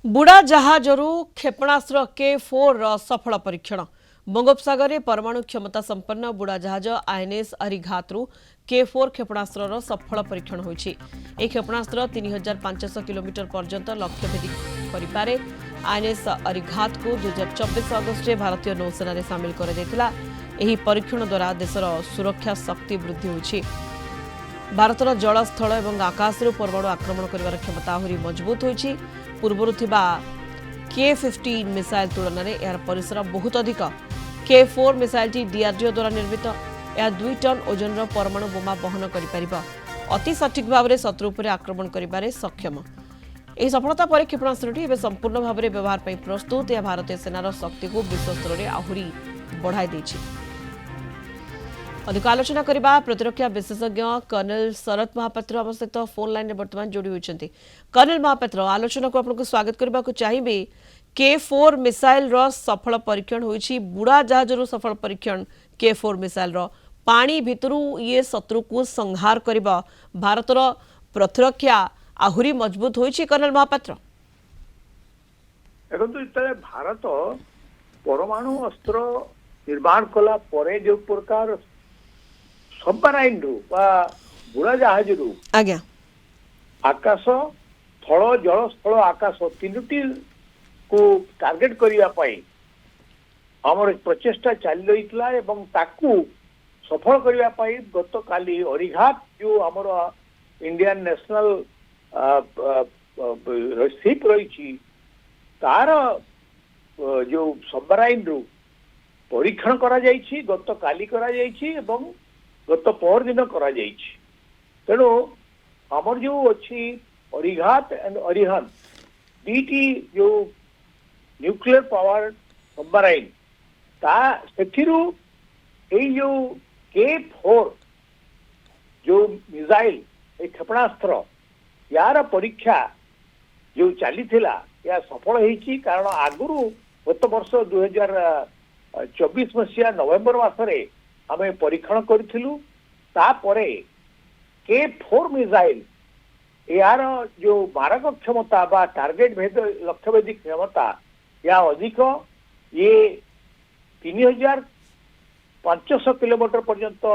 बुड़ा जहाजरू क्षेपणास्त्र K4 सफल परीक्षण बंगोपसागर में परमाणु क्षमता संपन्न बुड़ा जहाज आईएनएस अरिघातरू K4 क्षेपणास्त्र सफल परीक्षण होइछि। ए क्षेपणास्त्र 3500 किलोमीटर पर्यंत लक्ष्यभेदी करिपारे। आईएनएस अरिघात को 2024 अगस्त में भारतीय नौसेना रे शामिल कर देथिला। एही परीक्षण द्वारा देशर सुरक्षा शक्ति वृद्धि होइछि। भारतर जल स्थल और आकाश परमाणु आक्रमण कर क्षमता आहरी मजबूत होइछि। पूर्वर थिबा K15 मिसाइल तुलन में यार परिसर बहुत अधिक। K4 मिसाइल डीआरडीओ द्वारा निर्मित यह 2 टन ओजन परमाणु बोमा बहन कर अति सठिक भाव में शत्रु उपर आक्रमण कर सक्षम। यह सफलता पर क्षेपणास्त्रटी एवं संपूर्ण भाव में व्यवहार पर प्रस्तुत। यह भारतीय सेनार शक्ति को विश्व स्तर में आहरी बढ़ाई देछि। अधिक आलोचना करबा प्रतिरक्षा विशेषज्ञ कर्नल शरत महापात्र आम सहित फोन लाइन में बर्तमान जोड़ी होती। कर्नल महापात्र आलोचना को आपको स्वागत करने को चाहिए। K4 मिसाइल रो सफल परीक्षण होइछि। बुड़ा जहाजरू सफल परीक्षण K4 मिसाइल रो पानी भितरू ये शत्रु को संहार करबा भारतर प्रतिरक्षा आहुरी मजबूत होइछि। कर्नल महापात्र देखो भारत परमाणु अस्त्र निर्माण कला परे जो प्रकार सबमराइन रु बुड़ा जहाज रु आज्ञा आकाश थल जल स्थल आकाश तीनोटी को टार्गेट करिया पाई हमर प्रचेष्टा चली रहीतला एवं ताकू सफल करिया पाई गत काली अरिघात जो हमर इंडियन नेशनल शिप रही तार जो सबमराइन रु परीक्षण करा जाइछि। गत काली करा जाइछि एवं गत पर दिन करा जाइछि। तेणु हमर जो अच्छी अरिघात एंड अरिहंत दीटी जो न्यूक्लियर पावर सबमराइन ता सेथिरु ए जो K4 जो मिसाइल ए क्षेपणास्त्र यार परीक्षा जो चली थिला या सफल होइछि। कारण आगुरु गत वर्ष 2024 मसीहा नवेम्बर मासरे आमे परीक्षण करिथिलु। तापरे K4 मिसाइल यार जो मारक क्षमता बा टार्गेट भेद लक्ष्यभेदी क्षमता या अधिक ये 3500 किलोमीटर पर्यंत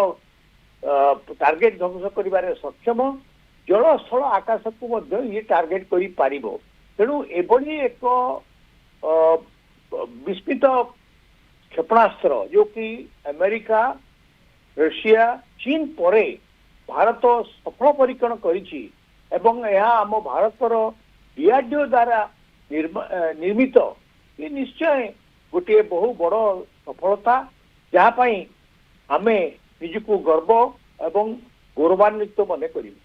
टार्गेट ध्वंस करिबारे सक्षम। जल स्थल आकाश को मध्य ये टार्गेट करि पारिबो। तेणु एभली एक विस्मित क्षेपणास्त्र जो कि अमेरिका रशिया चीन परे भारत सफल परीक्षण करिछि एवं यह आम भारतर डीआरडीओ द्वारा निर्मित ये निश्चय गोटे बहु बड़ सफलता जहाँ पाई आमे निजको गर्व एवं गौरवान्वित मन करिबु।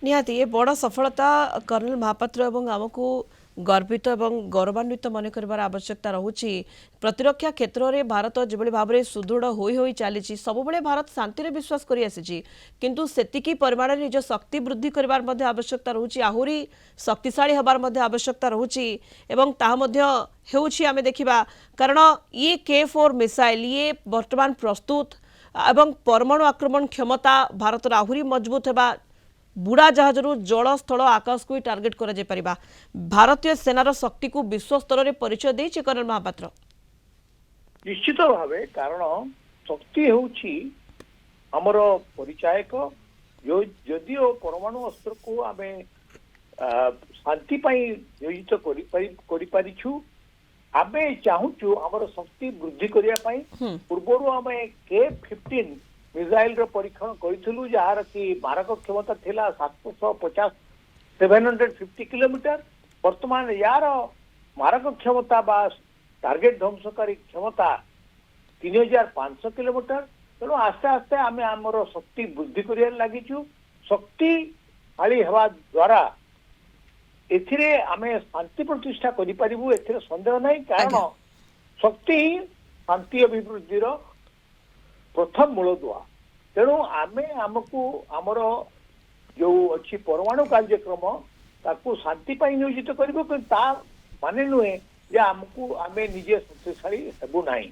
निहाती ये बड़ सफलता कर्नल महापात्र एवं आमको गर्वित एवं गौरवान्वित मन कर आवश्यकता रहुछि। प्रतिरक्षा क्षेत्र में भारत जो भाव में सुदृढ़ होई चली सब भारत शांति विश्वास करि आसी किंतु सेतिकी परिमाण निज शक्ति वृद्धि करिवार मध्ये आवश्यकता रहुछि। आहुरी शक्तिशाली हबार मध्ये आवश्यकता रहुछि एवं ताहा मध्ये हेउछि आमे देखिबा। कारण ये K4 मिसाइल ये वर्तमान प्रस्तुत एवं परमाणु आक्रमण क्षमता भारत आहुरी मजबूत हेबा बुड़ा जहाजरू जल स्थल आकाश को टार्गेट करा जाय परिबा। भारतीय सेनार शक्ति को विश्व स्तर में परिचय देछि कर्नल महापात्र। निश्चित भावे कारण शक्ति होउछि हमर परिचायक जो जदिओ परमाणु अस्त्र को आमे शांति पाई नियोजित करि पारिछु। आमे चाहूछु हमर शक्ति वृद्धि करिया पाई पूर्वरु आमे K15 मिसाइल रो परीक्षण करिथिलु जहार कि मारक क्षमता थिला 750 किलोमीटर। वर्तमान यार मारक क्षमता बा टार्गेट ध्वंसकारी क्षमता 3500 किलोमीटर। तेणु आस्ते आस्ते आमे आमर शक्ति वृद्धि करिया लागिछु। शक्तिशाली हेबा द्वारा एथिरे आमे शांति प्रतिष्ठा करि परिबु एथिरे संदेह नहीं। कारण शक्ति ही शांति अभिवृद्धिर प्रथम मूलदुआ। तेणु आमे आमको आमर जो अच्छी परमाणु कार्यक्रम ताकू शांति पाई नियोजित करिबो कि ता माने नुहे जे आमको आमे निजे शक्तिशाली हेबु नाही।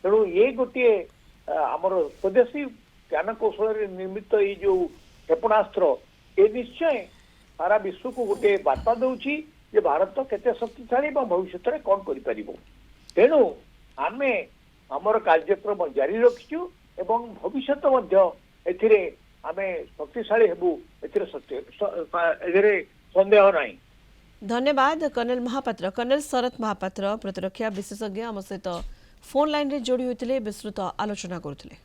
तेणु ये गोटे आमर स्वदेशी ज्ञान कौशल निर्मित ये जो क्षेपणास्त्र ये निश्चय सारा विश्व को गोटे बार्ता दौची ଯେ ଭାରତ କେତେ ଶକ୍ତିଶାଳୀ ଏବଂ ଭବିଷ୍ୟତରେ କ'ଣ କରିପାରିବ। ତେଣୁ ଆମେ ଆମର କାର୍ଯ୍ୟକ୍ରମ ଜାରି ରଖିଛୁ ଏବଂ ଭବିଷ୍ୟତ ମଧ୍ୟ ଏଥିରେ ଆମେ ଶକ୍ତିଶାଳୀ ହେବୁ, ଏଥିରେ ସନ୍ଦେହ ନାହିଁ। धन्यवाद कर्नल महापात्र। कर्नल शरत महापात्र प्रतिरक्षा विशेषज्ञ आम सहित फोन लाइन रे जोड़ी होते विस्तृत आलोचना करुले।